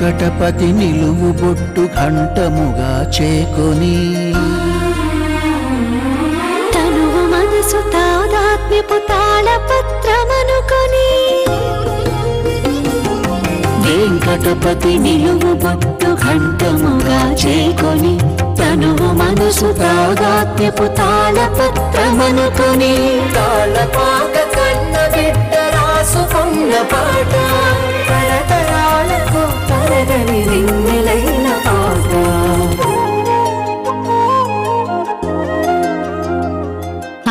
వెంకటపతి నిలువు బొట్టు ఘంటముగా చేకొని తనువు మనసు తాదాత్మ్యపు తాళపత్రమనుకొని వెంకటపతి నిలువు బొట్టు ఘంటముగా చేకొని తనువు మనసు తాదాత్మ్యపు తాళపత్రమనుకొని తాళపాక కన్న బిడ్డ రాసుకున్న పాట తరతరాలకు తరగని వెన్నెలైన పాట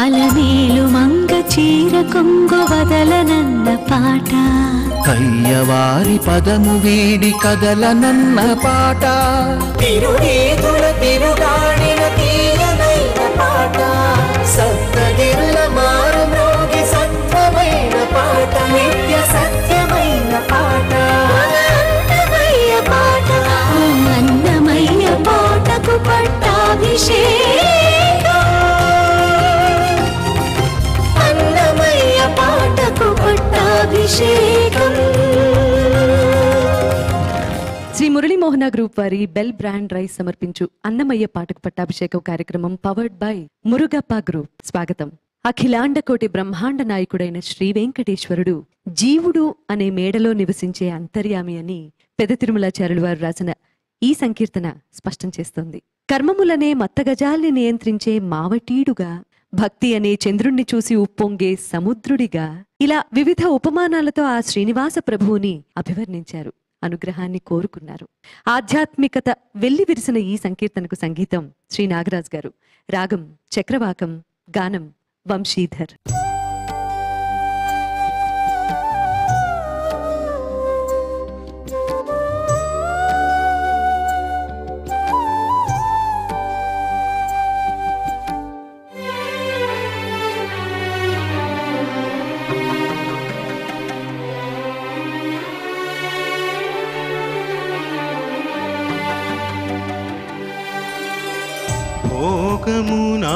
అలమేలు మంగ చీర కొంగు వదలనన్న పాట కయ్యవారి పదము వీడి కదలనన్న పాట తిరునీతుల తిరుగాడిన తీయనైన పాట సప్తగిరుల మారు మ్రోగి సత్వమైన పాట నిత్య సత్యమైన పాట అన్నమయ్య పాట అన్నమయ్య పాటకు పట్టాభిషేకం అన్నమయ్య పాటకు పట్టాభిషేకం. శ్రీ మురళీమోహన గ్రూప్ వారి బెల్ బ్రాండ్ రైస్ సమర్పించు అన్నమయ్య పాటకు పట్టాభిషేకం కార్యక్రమం పవర్డ్ బై మురుగప్ప గ్రూప్ స్వాగతం. అఖిలాండకోటి బ్రహ్మాండ నాయకుడైన శ్రీ వెంకటేశ్వరుడు జీవుడు అనే మేడలో నివసించే అంతర్యామి అని పెద్ద తిరుమలాచార్యులు వారు రాసిన ఈ సంకీర్తన స్పష్టం చేస్తోంది. కర్మములనే మత్తగజాల్ని నియంత్రించే మావటీడుగా, భక్తి అనే చంద్రుణ్ణి చూసి ఉప్పొంగే సముద్రుడిగా, ఇలా వివిధ ఉపమానాలతో ఆ శ్రీనివాస ప్రభువుని అభివర్ణించారు, అనుగ్రహాన్ని కోరుకున్నారు. ఆధ్యాత్మికత వెల్లి విరిసిన ఈ సంకీర్తనకు సంగీతం శ్రీ నాగరాజ్ గారు, రాగం చక్రవాకం, గానం వంశీధర్. భోగమునా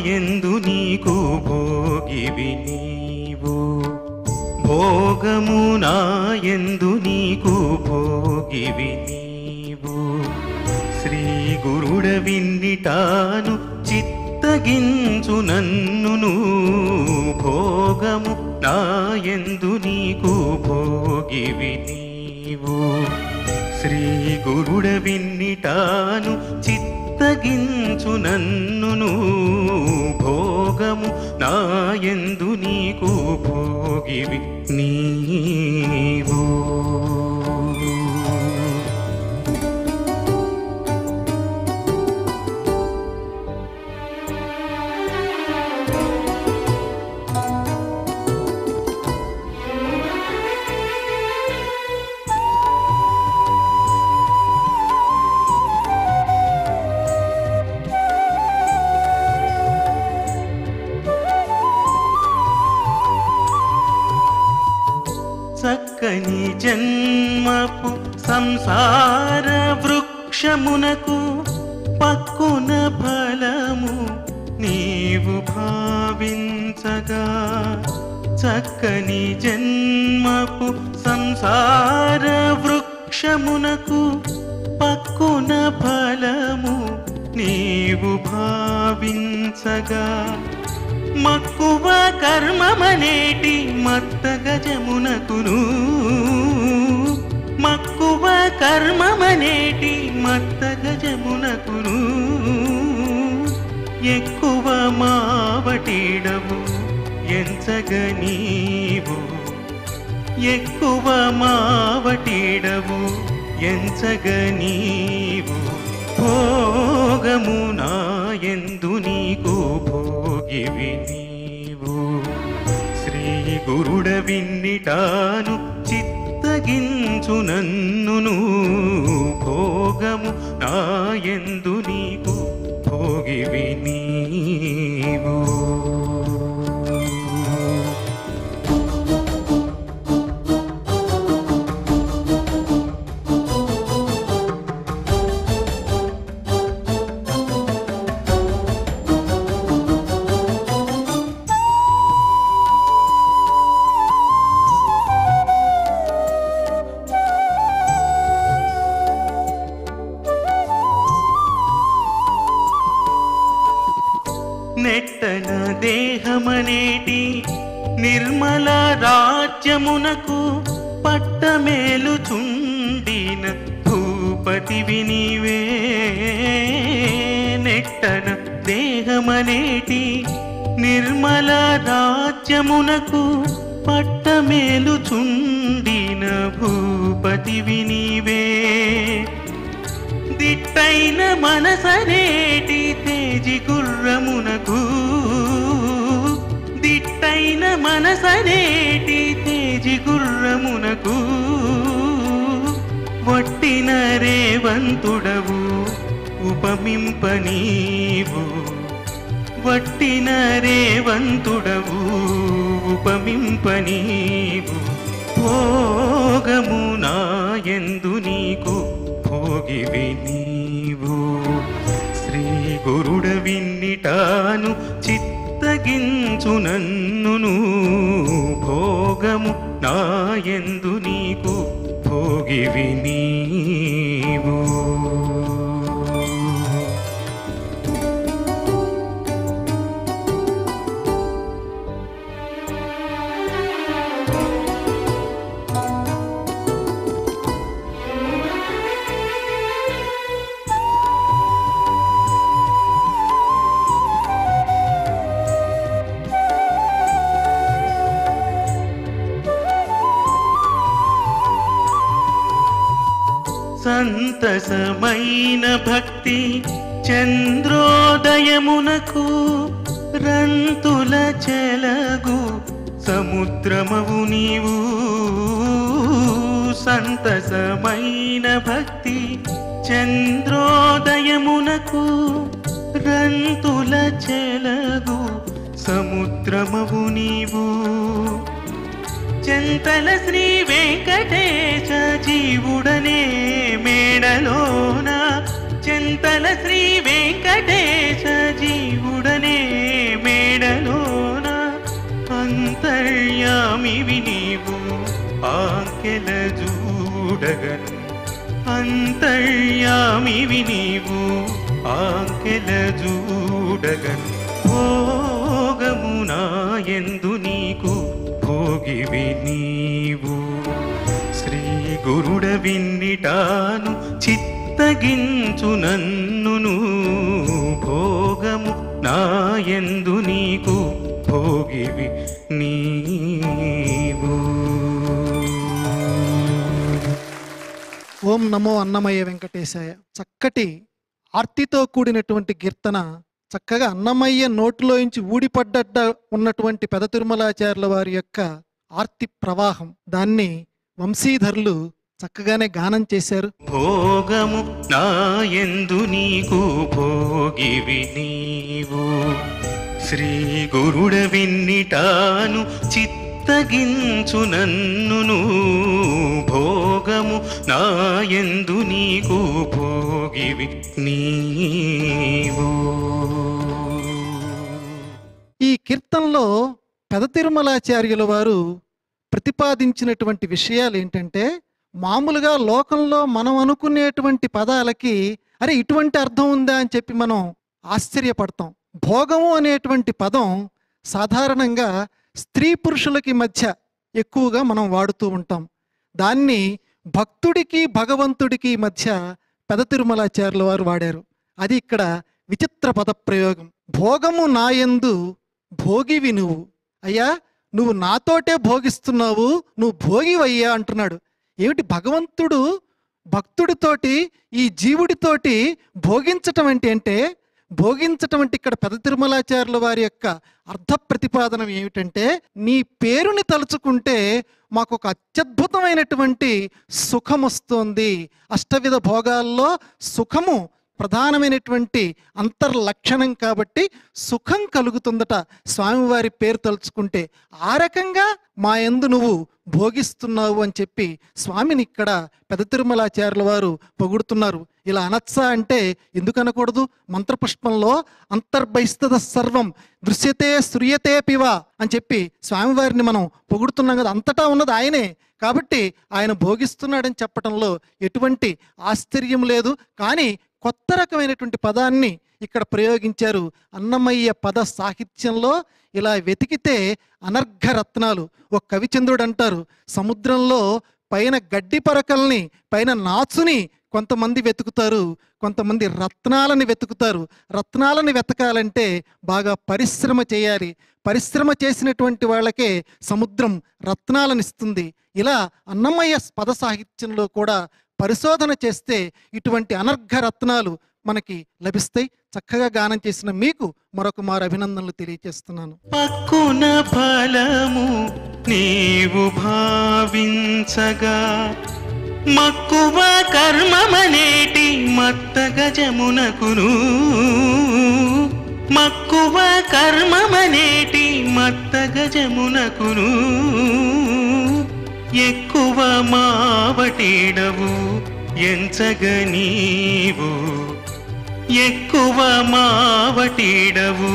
యందు నీకు భోగివి నీవు, భోగమునా యందు నీకు భోగివి నీవు, శ్రీ గురుడవిన్నిటాను చిత్తగించు నన్నును, భోగము నాయందు నీకు భోగివి నీవు, శ్రీ గురుడవిన్నిటాను చిత్తగించు నన్నును, భోగము నాయందు నీకు భోగివి నీవు. చక్కని జన్మపు సంసార వృక్షమునకు పక్కున ఫలము నీవు భావించగా, చక్కని జన్మపు సంసార వృక్షమునకు పక్కున ఫలము నీవు భావించగా, మక్కువ కర్మమనేటి మత్త గజమునకును, మక్కువ కర్మమనేటి మత్త గజమునకును, ఎక్కువ మావటీడవు ఎంచగ నీవు, ఎక్కువ మావటీడవు ఎంచగ నీవు, భోగము నాయందు నీకు భోగివి నీవు, శ్రీ గురుడవిన్నిటాను చిత్తగించు నన్నును, భోగము నాయందు నీకు భోగివి నీవు. దేహమనేటి నిర్మల రాజ్యమునకు పట్టమేలుచుండిన భూపతివి నీవే. నెట్టన దేహమనేటి నిర్మల రాజ్యమునకు పట్టమేలుచుండిన భూపతివి నీవే. దిట్టైన మనసనేటి తేజి గుర్రమునకు, దిట్టైన మనసనేటి తేజి గుర్రమునకు వట్టిన రేవంతుడవు ఉపమింప నీవు. వట్టిన రేవంతుడవు ఉపమింప నీవు. భోగము నాయందు నీకు భోగివి నీవు. శ్రీ గురుడవిన్నిటాను చిత్తగించు నన్నును. భోగము నాయందు నీకు భోగివి నీవు. సంతసమైన భక్తి చంద్రోదయమునకు రంతుల చెలగు సముద్రమవు నీవు. సంతసమైన భక్తి చంద్రోదయమునకు రంతుల చెలగు సముద్రమవు నీవు. చెంతల శ్రీ వెంకటేశ జీవుడనే మేడలోన, చెంతల శ్రీ వెంకటేశ జీవుడనే మేడలోన అంతర్యామివి నీవు ఆంకెల జూడగను. అంతర్యామివి నీవు ఆంకెల జూడగను. భోగము నాయందు నీకు భోగివి నీవు. శ్రీ గురుడవిన్నిటాను చిత్తగించు నన్నును. భోగము నాయందు నీకు భోగివి నీవు. ఓం నమో అన్నమయ్య వెంకటేశాయ. చక్కటి ఆర్తితో కూడినటువంటి కీర్తన. చక్కగా అన్నమయ్య నోటిలోంచి ఊడిపడ్డ ఉన్నటువంటి పెద తిరుమలాచార్యుల వారి యొక్క ఆర్తి ప్రవాహం, దాన్ని వంశీధరులు చక్కగానే గానం చేశారు. భోగము నాయందు నీకు భోగివి నీవు. శ్రీ గురుడవిన్నిటాను చిత్తగించు నన్నును. భోగము నాయందు నీకు భోగివి నీవు. ఈ కీర్తనలో పెద తిరుమలాచార్యుల వారు ప్రతిపాదించినటువంటి విషయాలు ఏంటంటే, మామూలుగా లోకంలో మనం అనుకునేటువంటి పదాలకి అరే ఇటువంటి అర్థం ఉందా అని చెప్పి మనం ఆశ్చర్యపడతాం. భోగము అనేటువంటి పదం సాధారణంగా స్త్రీ పురుషులకి మధ్య ఎక్కువగా మనం వాడుతూ ఉంటాం. దాన్ని భక్తుడికి భగవంతుడికి మధ్య పెద తిరుమలాచార్యుల వారు వాడారు. అది ఇక్కడ విచిత్ర పద ప్రయోగం. భోగము నాయందు భోగివి నువ్వు. అయ్యా నువ్వు నాతోటే భోగిస్తున్నావు, నువ్వు భోగివయ్యా అంటున్నాడు. ఏమిటి భగవంతుడు భక్తుడితోటి ఈ జీవుడితోటి భోగించటం అంటే భోగించటం అంటే ఇక్కడ పెద తిరుమలాచార్యుల వారి యొక్క అర్థ ప్రతిపాదనం ఏమిటంటే, నీ పేరుని తలుచుకుంటే మాకు ఒక అత్యద్భుతమైనటువంటి సుఖం వస్తుంది. అష్టవిధ భోగాల్లో సుఖము ప్రధానమైనటువంటి అంతర్లక్షణం కాబట్టి సుఖం కలుగుతుందట స్వామివారి పేరు తలుచుకుంటే. ఆ రకంగా మా యందు నువ్వు భోగిస్తున్నావు అని చెప్పి స్వామిని ఇక్కడ పెద తిరుమలాచార్యుల వారు పొగుడుతున్నారు. ఇలా అనత్సా అంటే ఎందుకు అనకూడదు? మంత్రపుష్పంలో అంతర్బహిస్తద సర్వం దృశ్యతే శ్రూయతే పివా అని చెప్పి స్వామివారిని మనం పొగుడుతున్నాం కదా. అంతటా ఉన్నది ఆయనే కాబట్టి ఆయన భోగిస్తున్నాడని చెప్పడంలో ఎటువంటి ఆశ్చర్యం లేదు. కానీ కొత్త రకమైనటువంటి పదాన్ని ఇక్కడ ప్రయోగించారు. అన్నమయ్య పద సాహిత్యంలో ఇలా వెతికితే అనర్ఘరత్నాలు. ఒక కవిచంద్రుడు అంటారు, సముద్రంలో పైన గడ్డి పరకల్ని, పైన నాచుని కొంతమంది వెతుకుతారు, కొంతమంది రత్నాలని వెతుకుతారు. రత్నాలని వెతకాలంటే బాగా పరిశ్రమ చేయాలి. పరిశ్రమ చేసినటువంటి వాళ్ళకే సముద్రం రత్నాలను ఇస్తుంది. ఇలా అన్నమయ్య పద సాహిత్యంలో కూడా పరిశోధన చేస్తే ఇటువంటి అనర్ఘ రత్నాలు మనకి లభిస్తాయి. చక్కగా గానం చేసిన మీకు మరొక మారు అభినందనలు తెలియజేస్తున్నాను. పక్కున ఫలము నీవు భావించగా మక్కువ కర్మమనేటి మత్త గజమునకును, మక్కువ కర్మమనేటి మత్త గజమునకును ఎక్కువ మావటీడవు ఎంచగ నీవు, ఎక్కువ మావటీడవు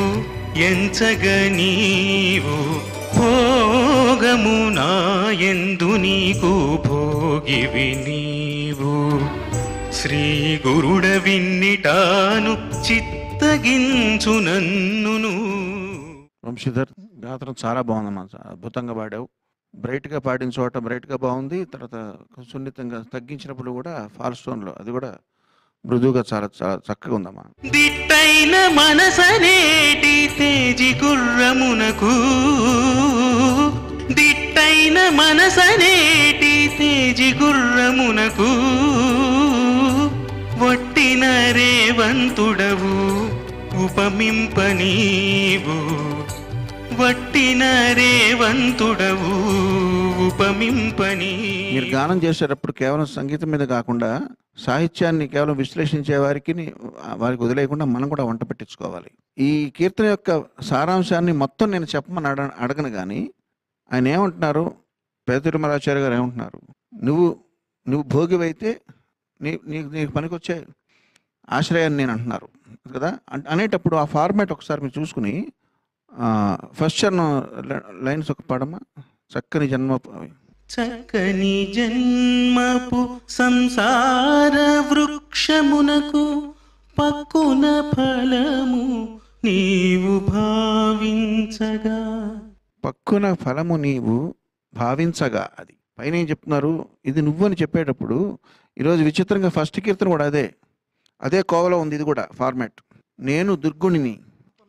ఎంచగ నీవు భోగము నాయందు నీకు భోగివి నీవు. శ్రీ గురుడ విన్నిటాను చిత్తగించు నన్నును. వంశీధర్ గాత్రం చాలా బాగుందమ్మా, అద్భుతంగా పాడావు. బ్రైట్గా పాడిన చోట బ్రైట్గా బాగుంది, తర్వాత సున్నితంగా తగ్గించినప్పుడు కూడా ఫాల్ స్టోన్లో అది కూడా మృదువుగా చాలా చాలా చక్కగా ఉందమ్మా. దిట్టైన మనసనేటి తేజి గుర్రమునకు, దిట్టైన మనసనేటి తేజి గుర్రమునకు వట్టిన రేవంతుడవు ఉపమింప నీవు, వట్టిన రేవంతుడవు ఉపమింపని. మీరు గానం చేసేటప్పుడు కేవలం సంగీతం మీద కాకుండా సాహిత్యాన్ని కేవలం విశ్లేషించే వారికి వదిలేయకుండా మనం కూడా వంట పెట్టించుకోవాలి. ఈ కీర్తన యొక్క సారాంశాన్ని మొత్తం నేను చెప్పమని అడగను, కానీ ఆయన ఏమంటున్నారు, పేద తిరుమలాచార్య గారు ఏమంటున్నారు, నువ్వు భోగివైతే నీకు పనికొచ్చే ఆశ్రయాన్ని నేను అంటున్నారు కదా. అనేటప్పుడు ఆ ఫార్మాట్ ఒకసారి మీరు చూసుకుని ఫస్ట్ చరణం లైన్స్ ఒక పాడమ్మా. చక్కని జన్మపు, చక్కని జన్మపు సంసార వృక్షమునకు పక్కున ఫలము నీవు భావించగా, పక్కున ఫలము నీవు భావించగా. అది పైన ఏం చెప్తున్నారు, ఇది నువ్వు అని చెప్పేటప్పుడు ఈరోజు విచిత్రంగా ఫస్ట్ కీర్తన కూడా అదే కోవలో ఉంది. ఇది కూడా ఫార్మాట్. నేను దుర్గుణిని,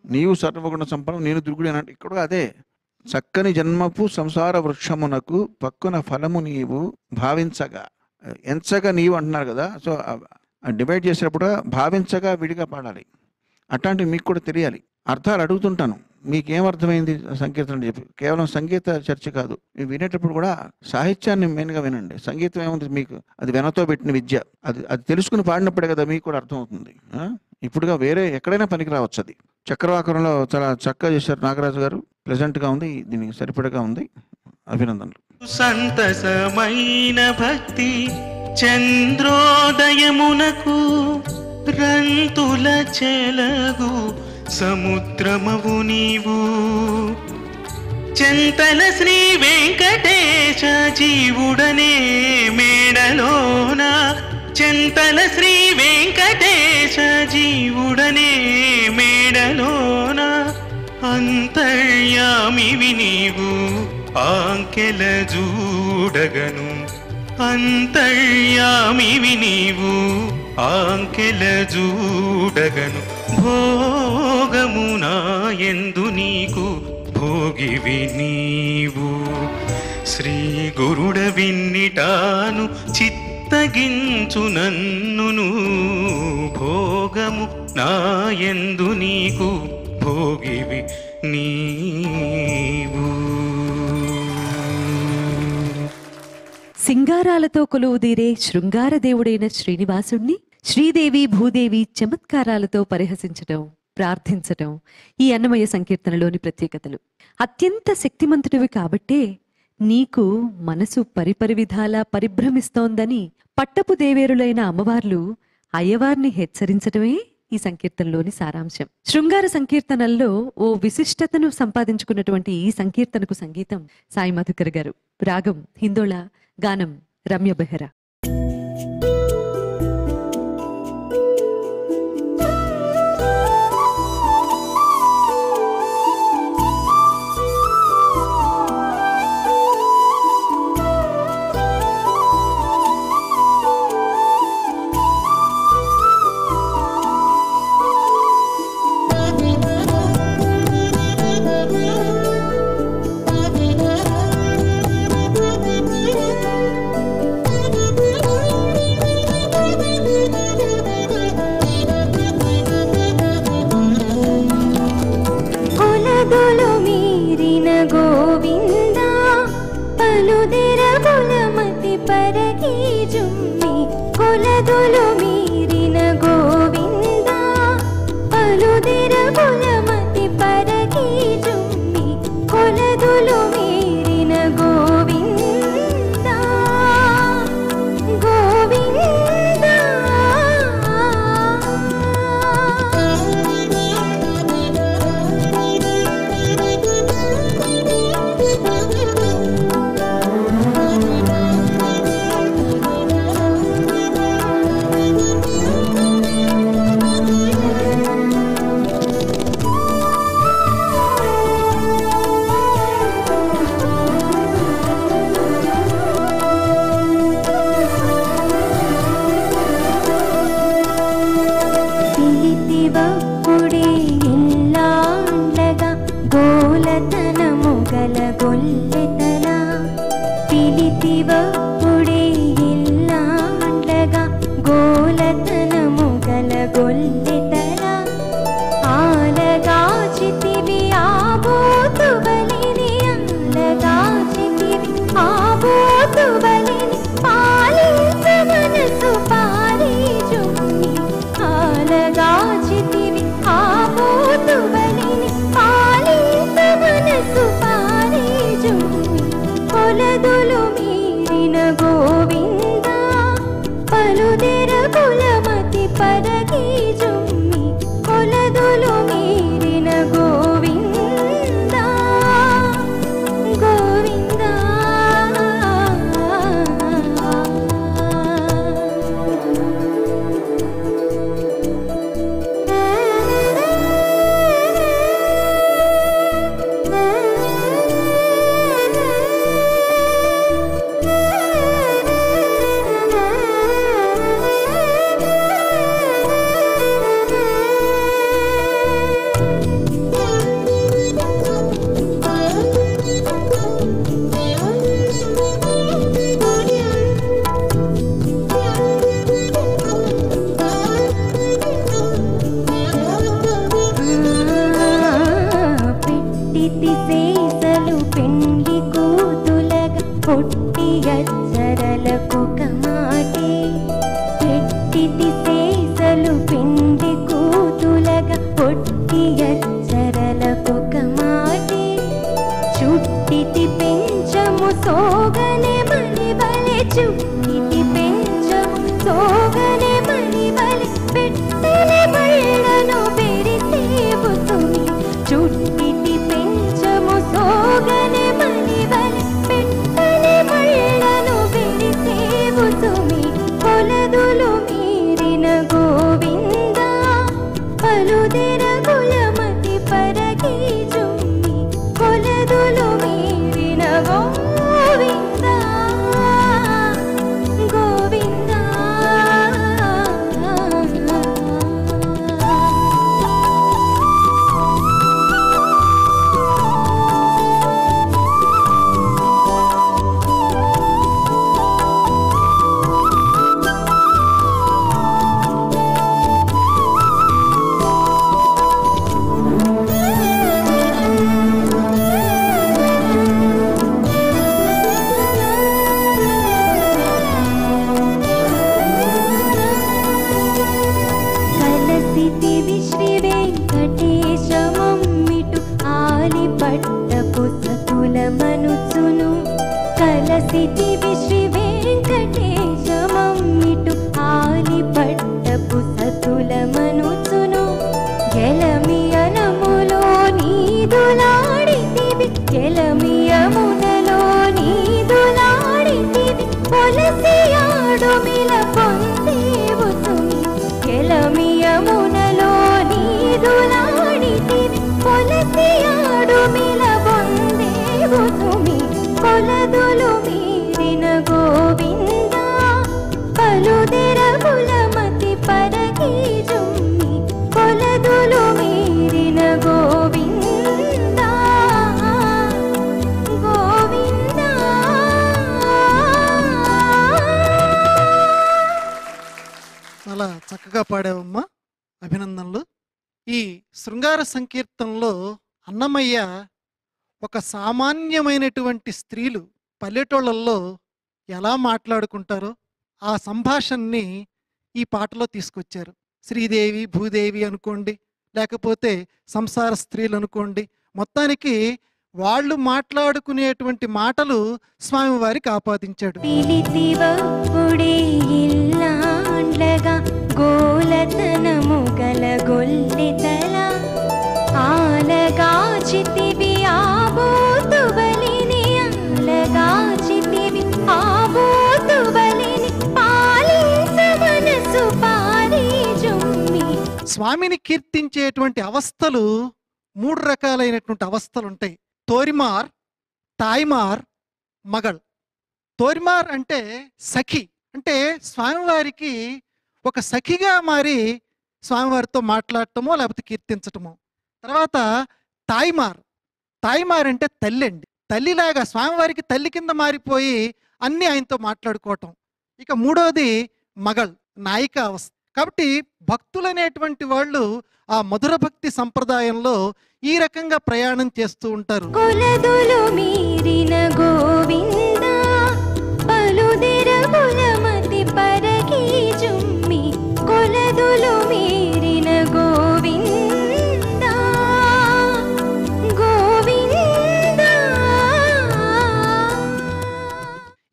నీవు సర్వగుణ సంపన్నం, నేను దుర్గుడి అన్నట్టు ఇక్కడ అదే. చక్కని జన్మపు సంసార వృక్షమునకు పక్కున ఫలము నీవు భావించగా, ఎంచగా నీవు అంటున్నారు కదా. సో డివైడ్ చేసేటప్పుడు భావించగా విడిగా పాడాలి. అట్లాంటివి మీకు కూడా తెలియాలి. అర్థాలు అడుగుతుంటాను, మీకేమర్థమైంది సంకీర్తన చెప్పి. కేవలం సంగీత చర్చ కాదు, మీరు వినేటప్పుడు కూడా సాహిత్యాన్ని మెయిన్గా వినండి. సంగీతం ఏముంది మీకు, అది వెనతో పెట్టిన విద్య. అది తెలుసుకుని పాడినప్పుడే కదా మీకు కూడా అర్థమవుతుంది. ఇప్పుడుగా వేరే ఎక్కడైనా పనికి రావచ్చు. అది చక్రవాకరంలో చాలా చక్కగా చేశారు నాగరాజు గారు, ప్లెజెంట్గా ఉంది, దీనికి సరిపడగా ఉంది. అభినందనలు. సంతసమైన భక్తి చంద్రోదయమునకు రంతుల చెలగు సముద్రమవు నీవు, చెంతల శ్రీ వెంకటేశ జీవుడనే మేడలోన, చెంతల శ్రీ వెంకటేశ జీవుడనే మేడలోన అంతర్యామివి నీవు ఆంకెల జూడగను, అంతర్యామివి నీవు ఆంకెల జూడగను భోగము నాయందు నీకు భోగివి నీవు. శ్రీ గురుడ విన్నిటాను చిత్తగించు నన్నును భోగము నాయందు నీకు భోగివి నీవు. సింగారాలతో కొలువుదీరే శృంగారదేవుడైన శ్రీనివాసుణ్ణి శ్రీదేవి భూదేవి చమత్కారాలతో పరిహసించటం, ప్రార్థించటం ఈ అన్నమయ్య సంకీర్తనలోని ప్రత్యేకతలు. అత్యంత శక్తిమంతుడివి కాబట్టే నీకు మనసు పరిపరి విధాలా పరిభ్రమిస్తోందని పట్టపు దేవేరులైన అమ్మవార్లు అయ్యవారిని హెచ్చరించటమే ఈ సంకీర్తనలోని సారాంశం. శృంగార సంకీర్తనల్లో ఓ విశిష్టతను సంపాదించుకున్నటువంటి ఈ సంకీర్తనకు సంగీతం సాయి మధుకర్ గారు, రాగం హిందోళ, గానం రమ్య బెహరా. కొలదులు మీరిన గోవింద పలుదెరగులమతి పరగి జుమ్మి కొలదులు మీరిన గోవింద గోవింద పిలితివప్పుడే ఇల్లాండ్లగా గోలతనము గల గొల్లెతల పిలితివప్పుడే ఇల్లాండ్లగా గోలతనము గల గొల్లెతల ఆలగాచితివి ఆబోతువలిని ఆలగాచితివి ఆబోతువలిని పాలించ మనసు పారీజుమ్మి ఆలగాచితివి ఆబోతువలిని పాలించ మనసు పారీజుమ్మి కొలదులు మీరిన గోవింద పలుదెరగులమతి పరగి జుమ్మి కొలదులు మీరిన గోవింద గోవింద పెట్టితి సేసలు పెండి కూతులగా పొట్టి అచ్చరలకు కమాటి పెట్టితి సేసలు పెండి కూతులగా పొట్టి అచ్చరలకు కమాటి చుట్టితి పెంచము సోగనే మణివలె చుట్టితి పెంచము సోగనే మణివలె పెట్టెని బళ్ళను పెరిసేవు సుమి చుట్టితి పెంచము సోగనే మణివలె పెట్టెని బళ్ళను పెరిసేవు సుమి కొలదులు మీరిన గోవింద పలుదెరగులమతి పరగి జుమ్మి కొలదులు మీరిన గోవింద గోవింద కలసితివి శ్రీ వెంకటేశమమ్మిటు ఆలిపట్టపు సతుల మనుచును కలసితివి శ్రీ వెంకటేశమమ్మిటు ఆలిపట్టపు సతుల మనుచును గెలమియనములో నీదులాడితివి గెలమియమునలో నీదులాడితివి పొలసియాడు మిల పొందేవు సుమి గెలమియమునలో నీదులాడితివి పొలసియాడు మిల పొందేవు సుమి కొలదులు మీరిన గోవింద పలుదెరగులమతి పరగి జుమ్మి కొలదులు మీరిన గోవింద గోవింద చాలా చక్కగా పాడావమ్మా, అభినందనలు. ఈ శృంగార సంకీర్తనలో అన్నమయ్య ఒక సామాన్యమైనటువంటి స్త్రీలు పల్లెటూళ్ళల్లో ఎలా మాట్లాడుకుంటారో ఆ సంభాషణని ఈ పాటలో తీసుకొచ్చారు. శ్రీదేవి, భూదేవి అనుకోండి, లేకపోతే సంసార స్త్రీలు అనుకోండి, మొత్తానికి వాళ్ళు మాట్లాడుకునేటువంటి మాటలు స్వామివారికి ఆపాదించాడు. పిలితివప్పుడే ఇల్లాండ్లగా గోలతనము గల గొల్లెతల ఆలగాచితివి ఆబోతుబలిని ఆలగాచితివి ఆబోతుబలిని పాలించ మనసు పారీజుమ్మి. స్వామిని కీర్తించేటువంటి అవస్థలు 3 రకాలైనటువంటి అవస్థలు ఉంటాయి. తోరిమార్, తాయ్మార్, మగళ్. తోరిమార్ అంటే సఖి, అంటే స్వామివారికి ఒక సఖిగా మారి స్వామివారితో మాట్లాడటమో లేకపోతే కీర్తించటమో. తర్వాత తాయ్మార్, తాయ్మార్ అంటే తల్లి అండి, తల్లిలాగా స్వామివారికి తల్లి కింద మారిపోయి అన్నీ ఆయనతో మాట్లాడుకోవటం. ఇక మూడోది మగళ్, నాయిక అవస్థ. కాబట్టి భక్తులు అనేటువంటి వాళ్ళు ఆ మధుర భక్తి సంప్రదాయంలో ఈ రకంగా ప్రయాణం చేస్తూ ఉంటారు. కొలదులు మీరిన గోవింద పలుదెర కులమతి పరకి జుమ్మి కొలదులు మీరిన గోవింద గోవింద.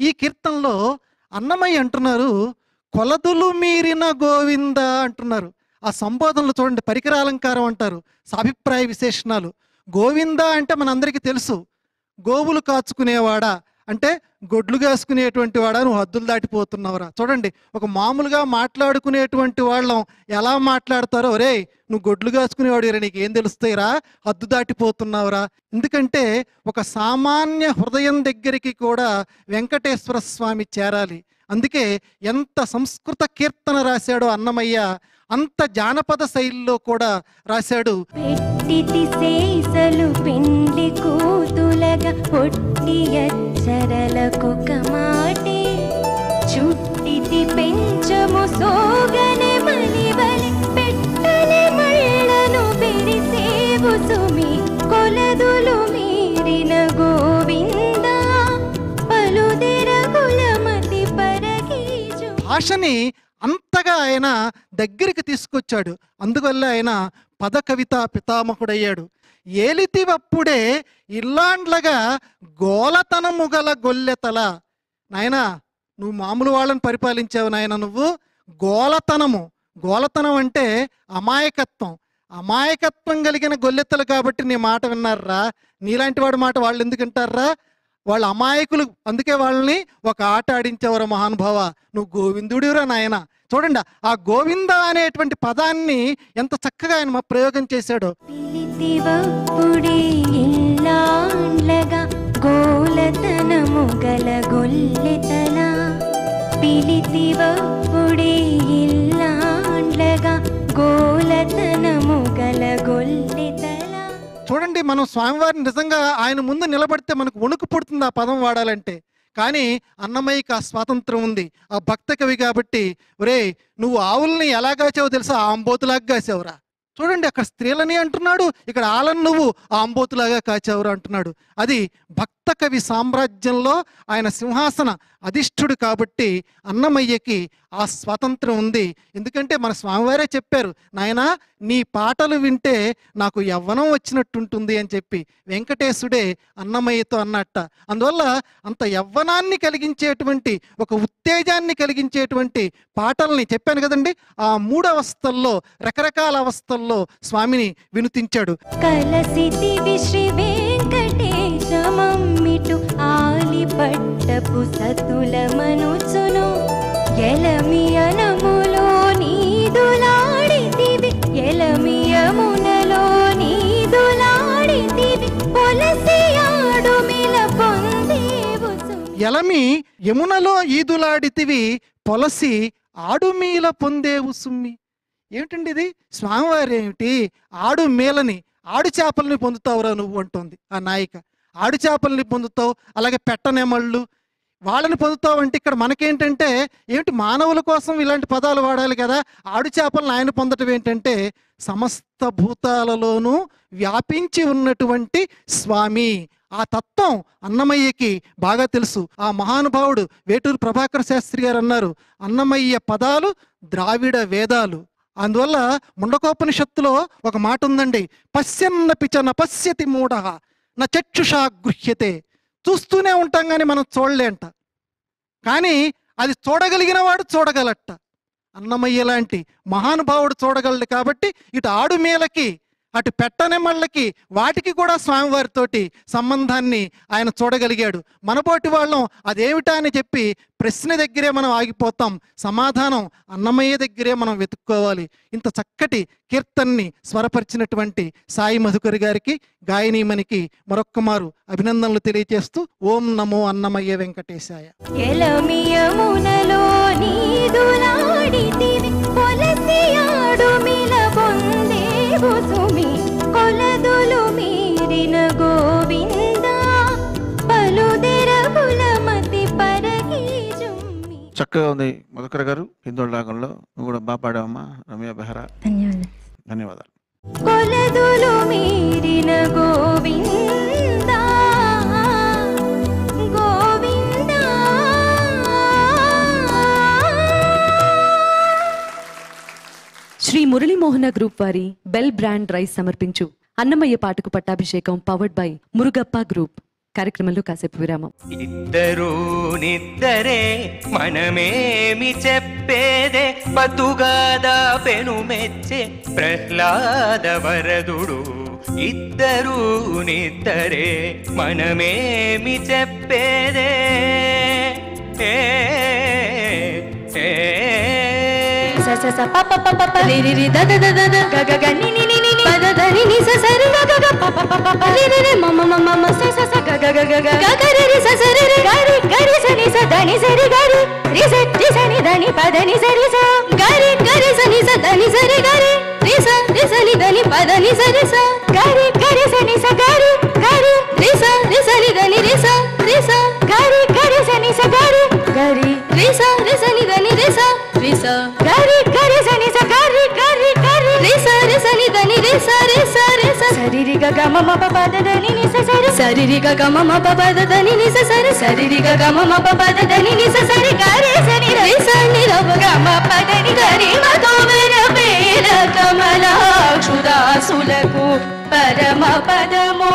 ఈ కీర్తనలో అన్నమయ్య అంటున్నారు, కొలదులు మీరిన గోవింద అంటున్నారు. ఆ సంబోధనలు చూడండి, పరికరాలంకారం అంటారు, సాభిప్రాయ విశేషణాలు. గోవింద అంటే మనందరికీ తెలుసు, గోవులు కాచుకునేవాడా అంటే గొడ్లు కాసుకునేటువంటి వాడా, నువ్వు హద్దులు దాటిపోతున్నావురా. చూడండి, ఒక మామూలుగా మాట్లాడుకునేటువంటి వాళ్ళం ఎలా మాట్లాడతారో, రే నువ్వు గొడ్లు కాసుకునేవాడు, నీకు ఏం తెలుస్తాయిరా, హద్దు దాటిపోతున్నావురా. ఎందుకంటే ఒక సామాన్య హృదయం దగ్గరికి కూడా వెంకటేశ్వర స్వామి చేరాలి. అందుకే ఎంత సంస్కృత కీర్తన రాశాడో అన్నమయ్య, అంత జానపద శైలిలో కూడా రాశాడు. పెట్టితి సేసలు పెండ్లి కూతులగా పొట్టి అచ్చరలకొక మాటే చుట్టితి పెంచము సోగనే మలివలి పెట్టని మళ్ళను పెరిసేవు సుమి కొలదులు మీరిన గోవింద పలుదెర కులమతి పరగీజు. భాషని అంతగా ఆయన దగ్గరికి తీసుకొచ్చాడు. అందువల్ల ఆయన పద కవిత పితామహుడయ్యాడు. ఏలితివప్పుడే ఇల్లాండ్లగా గోలతనము గల గొల్లెతల. నాయనా, నువ్వు మామూలు వాళ్ళని పరిపాలించావు నాయన, నువ్వు గోలతనము. గోలతనం అంటే అమాయకత్వం. అమాయకత్వం కలిగిన గొల్లెత్తలు కాబట్టి నీ మాట విన్నారా. నీలాంటి వాడి మాట వాళ్ళు ఎందుకు వింటారా? వాళ్ళు అమాయకులు, అందుకే వాళ్ళని ఒక ఆట ఆడించేవారు మహానుభావ. నువ్వు గోవిందుడిరా నాయన. చూడండి, ఆ గోవింద అనేటువంటి పదాన్ని ఎంత చక్కగా ఆయన ప్రయోగం చేశాడో. పిలితివప్పుడే ఇల్లాండ్లగా గోలతనము గల గొల్లెతల పిలితివప్పుడే ఇల్లాండ్లగా గోలతనము గల గొల్లెతల. చూడండి, మనం స్వామివారిని నిజంగా ఆయన ముందు నిలబడితే మనకు వణుకు పుడుతుంది ఆ పదం వాడాలంటే. కానీ అన్నమయ్యకి ఆ స్వాతంత్రం ఉంది, ఆ భక్త కవి కాబట్టి. ఒరే, నువ్వు ఆవుల్ని ఎలా కాచావో తెలుసా, ఆ అంబోతులాగా కాచావురా. చూడండి, అక్కడ స్త్రీలని అంటున్నాడు, ఇక్కడ ఆలను నువ్వు ఆ అంబోతులాగా కాచావురా అంటున్నాడు. అది భక్త కవి సామ్రాజ్యంలో ఆయన సింహాసన అధిష్ఠుడు కాబట్టి అన్నమయ్యకి ఆ స్వాతంత్రం ఉంది. ఎందుకంటే మన స్వామివారే చెప్పారు, నాయనా నీ పాటలు వింటే నాకు యవ్వనం వచ్చినట్టుంటుంది అని చెప్పి వెంకటేశుడే అన్నమయ్యతో అన్నట్ట. అందువల్ల అంత యవ్వనాన్ని కలిగించేటువంటి, ఒక ఉత్తేజాన్ని కలిగించేటువంటి పాటల్ని చెప్పాను కదండి, ఆ 3 అవస్థల్లో, రకరకాల అవస్థల్లో స్వామిని వినుతించాడు. కలసితివి శ్రీ వెంకటేశమమ్మిటు ఆలి పట్టపు సతుల మనుచును ఎలమియనములో నీదులాడితివి ఎలమియమునలో నీదులాడితివి పొలసియాడు మిల పొందేవు సుమి. ఎలమి యమునలో ఈదులాడితివి పొలసి ఆడుమీల పొందేవు సుమ్మి. ఏమిటండి ఇది? స్వామివారు ఏమిటి ఆడు మేలని, ఆడు చేపల్ని పొందుతావురా నువ్వు అంటోంది ఆ నాయిక. ఆడు చేపల్ని పొందుతావు, అలాగే పెట్టనెమళ్ళు వాళ్ళని పొందుతావు అంటే ఇక్కడ మనకేంటంటే ఏమిటి, మానవుల కోసం ఇలాంటి పదాలు వాడాలి కదా. ఆడు చేపలను ఆయన పొందటం ఏంటంటే సమస్త భూతాలలోనూ వ్యాపించి ఉన్నటువంటి స్వామి. ఆ తత్వం అన్నమయ్యకి బాగా తెలుసు. ఆ మహానుభావుడు వేటూరు ప్రభాకర శాస్త్రి గారు అన్నారు, అన్నమయ్య పదాలు ద్రావిడ వేదాలు. అందువల్ల ముండకోపనిషత్తులో ఒక మాట ఉందండి, పశ్యన్న పిచన పశ్యతి మూఢ నా చక్షుషా గృహ్యతే. చూస్తూనే ఉంటాం కానీ మనం చూడలేంట, కానీ అది చూడగలిగిన వాడు చూడగలట. అన్నమయ్య లాంటి మహానుభావుడు చూడగలడు కాబట్టి ఇటు ఆడుమేలకి అటు పెట్టనెమళ్ళకి వాటికి కూడా స్వామివారితోటి సంబంధాన్ని ఆయన చూడగలిగాడు. మనపోటి వాళ్ళం అదేమిటా అని చెప్పి ప్రశ్న దగ్గరే మనం ఆగిపోతాం, సమాధానం అన్నమయ్య దగ్గరే మనం వెతుక్కోవాలి. ఇంత చక్కటి కీర్తన్ని స్వరపరిచినటువంటి సాయి మధుకర్ గారికి, గాయనీమణికి మరొక్కమారు అభినందనలు తెలియజేస్తూ ఓం నమో అన్నమయ్య వెంకటేశాయ. ఎలమియమునలో నీదులాడితివి కొలసియాడు మిల పొందేవు సుమి కొలదులు మీరిన గోవింద పలుదెరగుల మతి పరగి జుమ్మి. చక్కగా ఉంది మధుకర్ గారు. హిందోళ రాగంలో నువ్వు కూడా బాగా పాడావమ్మా రమ్య బెహరా. ధన్యవాదాలు. కొలదులు మీరిన గోవింద గోవింద. శ్రీ మురళీమోహన గ్రూప్ వారి బెల్ బ్రాండ్ రైస్ సమర్పించు అన్నమయ్య పాటకు పట్టాభిషేకం పవర్డ్ బై మురుగప్ప గ్రూప్ కార్యక్రమంలో కాసేపు విరామం. ఇద్దరు నిద్దరే మనమేమి చెప్పేదే బతుగాదా పెను మెచ్చే ప్రహ్లాద వరదుడు. ఇద్దరు నిద్దరే మనమేమి చెప్పేదే ఏ స స స ప ప ప ప ప రి రి రి the the the the the గ గ గ ని ని ని ని ప ద ద ని ని స స రి గ గ గ ప ప ప ప ప రి రి రి మ మ మ మ మ స స స గ గ గ గ గ గ గ రి రి స స రి రి గ రి గ రి స ని స ద ని స రి గ రి రి స ని ద ని ప ద ని స రి స గ రి స ని స ద ని స రి గ రి స ని ద ని ప ద ని స రి స గ రి స ని స గ రి రి స ని ద ని రి స గ రి స ని స గ రి రి స ని ద ని రి స గ రి స ని స గ రి రి స ని ద ని రి స సరి రి గ గ మ మ ప ప ద ద ని ని స సరి సరి రి గ గ మ మ ప ప ద ద ని ని స సరి సరి రి గ గ మ మ ప ప ద ద ని ని స సరి గ రి స ని ర గ మ ప ద ని గ రి మ తో మెర పేర కమలాక్షుదాసులకు పరమ పదము